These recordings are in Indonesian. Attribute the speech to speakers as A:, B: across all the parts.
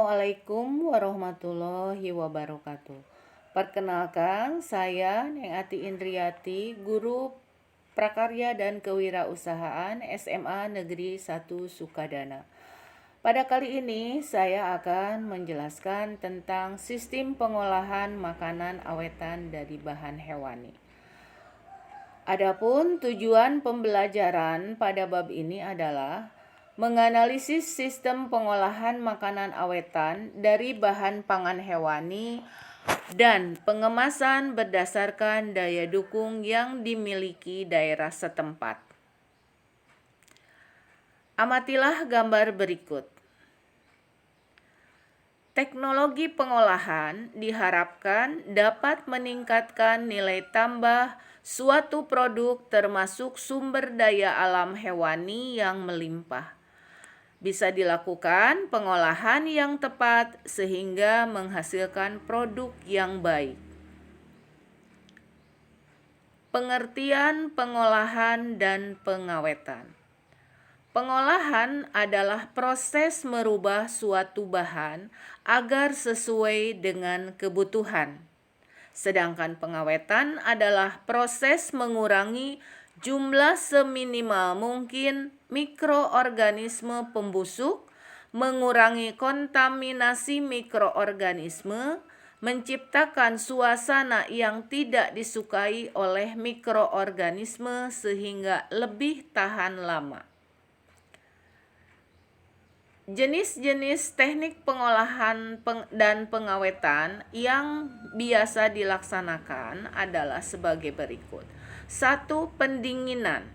A: Assalamualaikum warahmatullahi wabarakatuh. Perkenalkan, saya Neng Ati Indriati, Guru Prakarya dan Kewirausahaan SMA Negeri 1 Sukadana. Pada kali ini saya akan menjelaskan tentang sistem pengolahan makanan awetan dari bahan hewani. Adapun tujuan pembelajaran pada bab ini adalah menganalisis sistem pengolahan makanan awetan dari bahan pangan hewani dan pengemasan berdasarkan daya dukung yang dimiliki daerah setempat. Amatilah gambar berikut. Teknologi pengolahan diharapkan dapat meningkatkan nilai tambah suatu produk termasuk sumber daya alam hewani yang melimpah. Bisa dilakukan pengolahan yang tepat sehingga menghasilkan produk yang baik. Pengertian pengolahan dan pengawetan. Pengolahan adalah proses merubah suatu bahan agar sesuai dengan kebutuhan. Sedangkan pengawetan adalah proses mengurangi jumlah seminimal mungkin mikroorganisme pembusuk, mengurangi kontaminasi mikroorganisme, menciptakan suasana yang tidak disukai oleh mikroorganisme sehingga lebih tahan lama. Jenis-jenis teknik pengolahan dan pengawetan yang biasa dilaksanakan adalah sebagai berikut. 1. Pendinginan,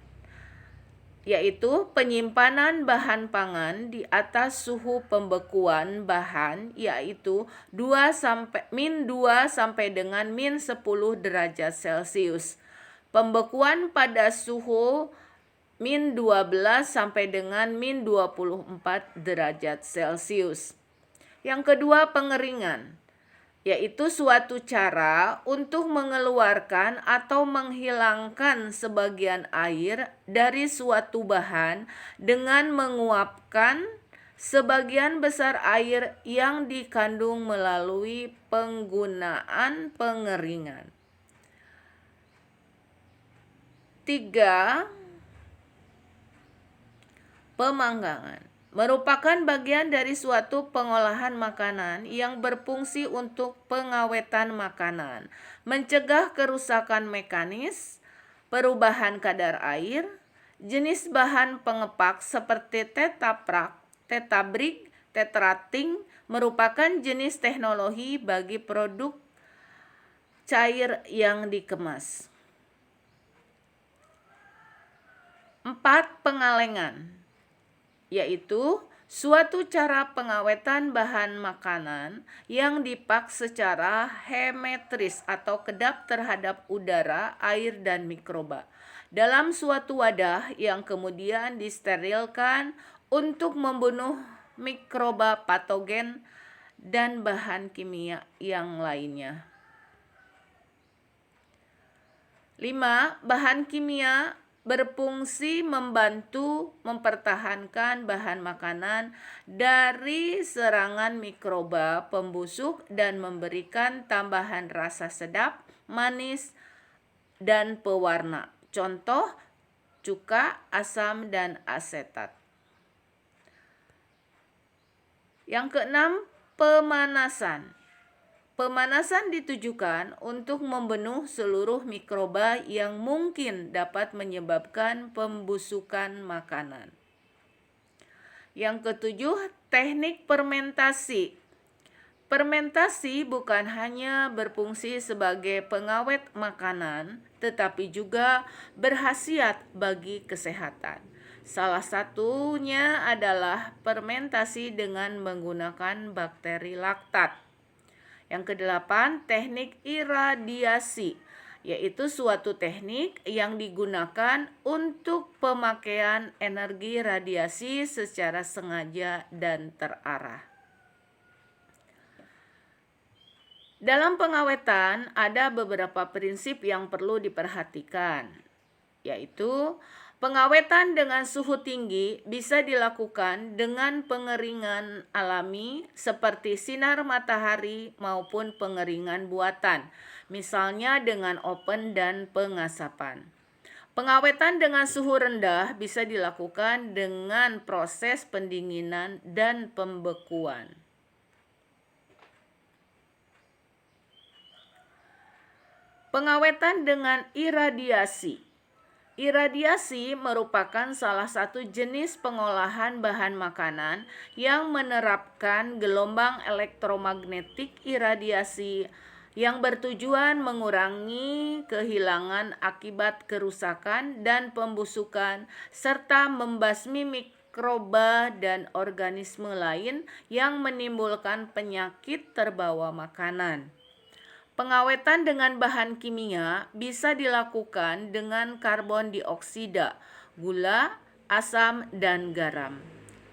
A: yaitu penyimpanan bahan pangan di atas suhu pembekuan bahan, yaitu min 2 sampai dengan min 10 derajat Celcius. Pembekuan pada suhu min 12 sampai dengan min 24 derajat Celcius. Yang kedua, pengeringan, yaitu suatu cara untuk mengeluarkan atau menghilangkan sebagian air dari suatu bahan dengan menguapkan sebagian besar air yang dikandung melalui penggunaan pengeringan. 3. Pemanggangan merupakan bagian dari suatu pengolahan makanan yang berfungsi untuk pengawetan makanan, mencegah kerusakan mekanis, perubahan kadar air, jenis bahan pengepak seperti tetaprak, tetabrik, tetrating merupakan jenis teknologi bagi produk cair yang dikemas. 4. Pengalengan, yaitu suatu cara pengawetan bahan makanan yang dipak secara hemetris atau kedap terhadap udara, air, dan mikroba dalam suatu wadah yang kemudian disterilkan untuk membunuh mikroba patogen dan bahan kimia yang lainnya. 5. Bahan kimia berfungsi membantu mempertahankan bahan makanan dari serangan mikroba pembusuk dan memberikan tambahan rasa sedap, manis, dan pewarna. Contoh, cuka, asam, dan asetat. Yang keenam, pemanasan. Pemanasan ditujukan untuk membunuh seluruh mikroba yang mungkin dapat menyebabkan pembusukan makanan. Yang ketujuh, teknik fermentasi. Fermentasi bukan hanya berfungsi sebagai pengawet makanan, tetapi juga berkhasiat bagi kesehatan. Salah satunya adalah fermentasi dengan menggunakan bakteri laktat. Yang kedelapan, teknik iradiasi, yaitu suatu teknik yang digunakan untuk pemakaian energi radiasi secara sengaja dan terarah. Dalam pengawetan ada beberapa prinsip yang perlu diperhatikan, yaitu Pengawetan dengan suhu tinggi bisa dilakukan dengan pengeringan alami seperti sinar matahari maupun pengeringan buatan, misalnya dengan oven dan pengasapan. Pengawetan dengan suhu rendah bisa dilakukan dengan proses pendinginan dan pembekuan. Pengawetan dengan iradiasi. Iradiasi merupakan salah satu jenis pengolahan bahan makanan yang menerapkan gelombang elektromagnetik iradiasi yang bertujuan mengurangi kehilangan akibat kerusakan dan pembusukan serta membasmi mikroba dan organisme lain yang menimbulkan penyakit terbawa makanan. Pengawetan dengan bahan kimia bisa dilakukan dengan karbon dioksida, gula, asam, dan garam.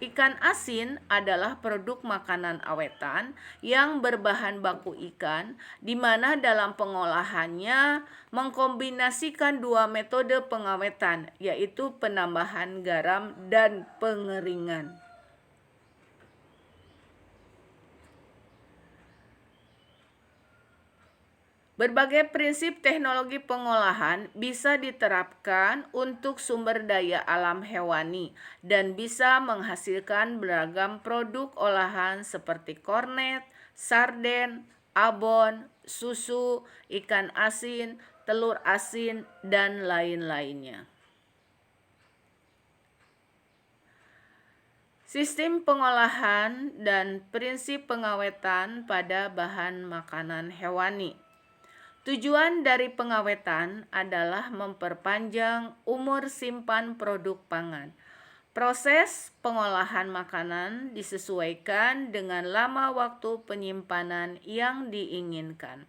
A: Ikan asin adalah produk makanan awetan yang berbahan baku ikan, di mana dalam pengolahannya mengkombinasikan dua metode pengawetan, yaitu penambahan garam dan pengeringan. Berbagai prinsip teknologi pengolahan bisa diterapkan untuk sumber daya alam hewani dan bisa menghasilkan beragam produk olahan seperti kornet, sarden, abon, susu, ikan asin, telur asin, dan lain-lainnya. Sistem pengolahan dan prinsip pengawetan pada bahan makanan hewani. Tujuan dari pengawetan adalah memperpanjang umur simpan produk pangan. Proses pengolahan makanan disesuaikan dengan lama waktu penyimpanan yang diinginkan.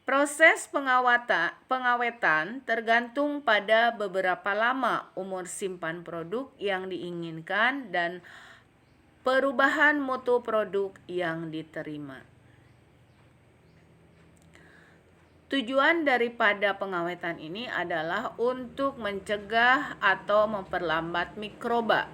A: Proses pengawetan tergantung pada beberapa lama umur simpan produk yang diinginkan dan perubahan mutu produk yang diterima. Tujuan daripada pengawetan ini adalah untuk mencegah atau memperlambat mikroba.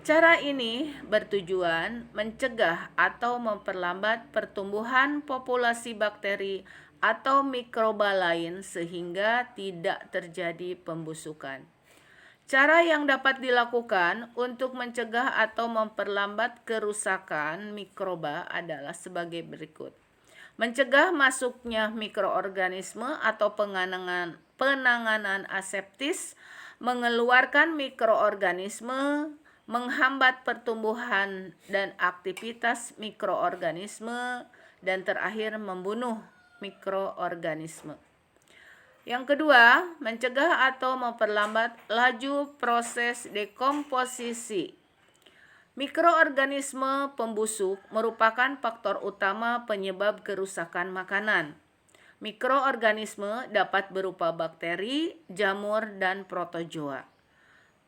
A: Cara ini bertujuan mencegah atau memperlambat pertumbuhan populasi bakteri atau mikroba lain sehingga tidak terjadi pembusukan. Cara yang dapat dilakukan untuk mencegah atau memperlambat kerusakan mikroba adalah sebagai berikut. Mencegah masuknya mikroorganisme atau penanganan aseptis, mengeluarkan mikroorganisme, menghambat pertumbuhan dan aktivitas mikroorganisme, dan terakhir membunuh mikroorganisme. Yang kedua, mencegah atau memperlambat laju proses dekomposisi. Mikroorganisme pembusuk merupakan faktor utama penyebab kerusakan makanan. Mikroorganisme dapat berupa bakteri, jamur, dan protozoa.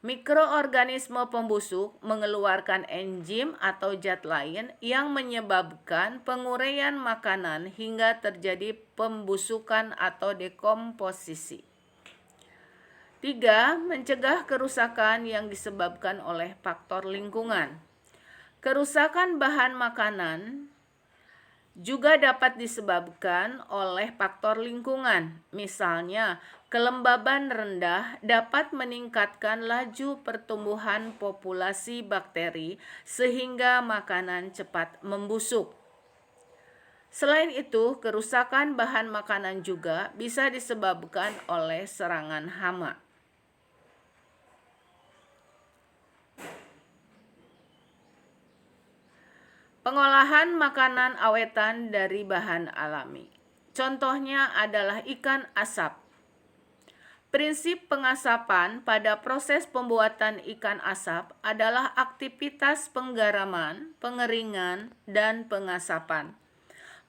A: Mikroorganisme pembusuk mengeluarkan enzim atau zat lain yang menyebabkan penguraian makanan hingga terjadi pembusukan atau dekomposisi. 3. Mencegah kerusakan yang disebabkan oleh faktor lingkungan. Kerusakan bahan makanan juga dapat disebabkan oleh faktor lingkungan. Misalnya, kelembaban rendah dapat meningkatkan laju pertumbuhan populasi bakteri sehingga makanan cepat membusuk. Selain itu, kerusakan bahan makanan juga bisa disebabkan oleh serangan hama. Pengolahan makanan awetan dari bahan alami. Contohnya adalah ikan asap. Prinsip pengasapan pada proses pembuatan ikan asap adalah aktivitas penggaraman, pengeringan, dan pengasapan.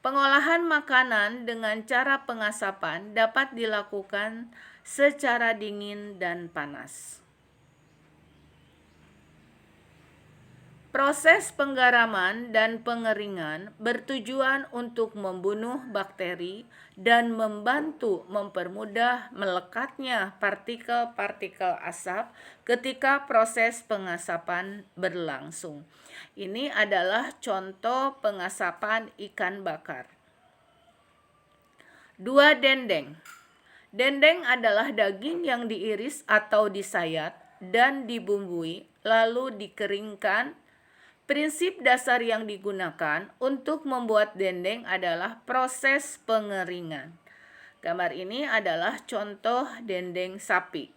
A: Pengolahan makanan dengan cara pengasapan dapat dilakukan secara dingin dan panas. Proses penggaraman dan pengeringan bertujuan untuk membunuh bakteri dan membantu mempermudah melekatnya partikel-partikel asap ketika proses pengasapan berlangsung. Ini adalah contoh pengasapan ikan bakar. 2. Dendeng. Dendeng adalah daging yang diiris atau disayat dan dibumbui lalu dikeringkan. Prinsip dasar yang digunakan untuk membuat dendeng adalah proses pengeringan. Gambar ini adalah contoh dendeng sapi.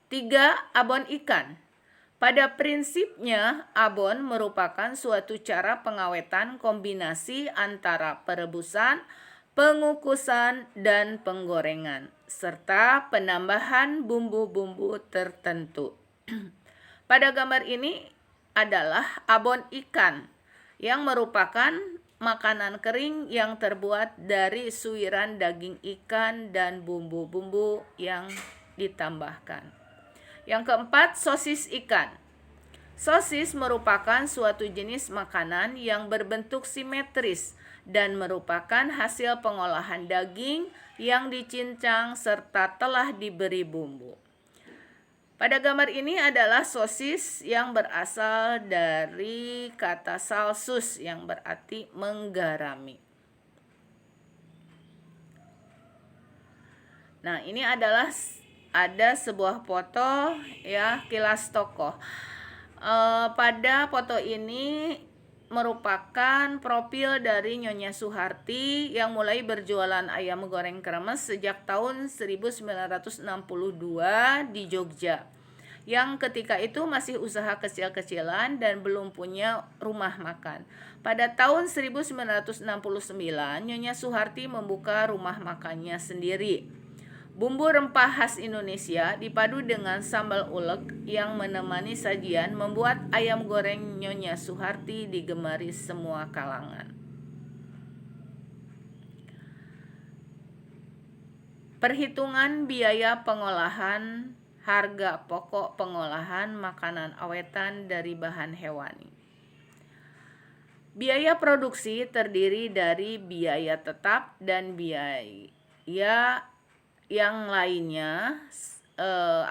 A: 3. Abon ikan. Pada prinsipnya, abon merupakan suatu cara pengawetan kombinasi antara perebusan, pengukusan, dan penggorengan, serta penambahan bumbu-bumbu tertentu. Pada gambar ini adalah abon ikan yang merupakan makanan kering yang terbuat dari suiran daging ikan dan bumbu-bumbu yang ditambahkan. Yang keempat, sosis ikan. Sosis merupakan suatu jenis makanan yang berbentuk simetris dan merupakan hasil pengolahan daging yang dicincang serta telah diberi bumbu. Pada gambar ini adalah sosis yang berasal dari kata salsus yang berarti menggarami. Nah, ini adalah ada sebuah foto ya, kilas tokoh. Pada foto ini merupakan profil dari Nyonya Suharti yang mulai berjualan ayam goreng kremes sejak tahun 1962 di Jogja, yang ketika itu masih usaha kecil-kecilan dan belum punya rumah makan. Pada tahun 1969, Nyonya Suharti membuka rumah makannya sendiri. Bumbu rempah khas Indonesia dipadu dengan sambal ulek yang menemani sajian membuat ayam goreng Nyonya Suharti digemari semua kalangan. Perhitungan biaya pengolahan, harga pokok pengolahan makanan awetan dari bahan hewani. Biaya produksi terdiri dari biaya tetap dan biaya yang lainnya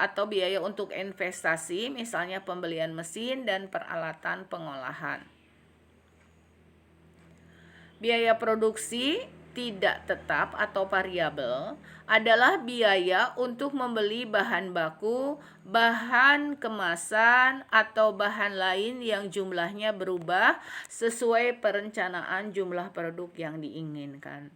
A: atau biaya untuk investasi, misalnya pembelian mesin dan peralatan pengolahan. Biaya produksi tidak tetap atau variabel adalah biaya untuk membeli bahan baku, bahan kemasan, atau bahan lain yang jumlahnya berubah sesuai perencanaan jumlah produk yang diinginkan.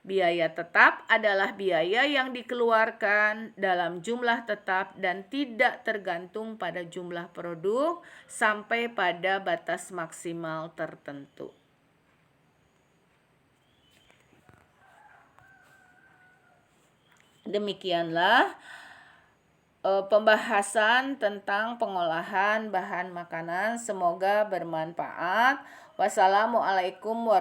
A: Biaya tetap adalah biaya yang dikeluarkan dalam jumlah tetap dan tidak tergantung pada jumlah produk sampai pada batas maksimal tertentu. Demikianlah pembahasan tentang pengolahan bahan makanan. Semoga bermanfaat. Wassalamualaikum warahmatullahi wabarakatuh.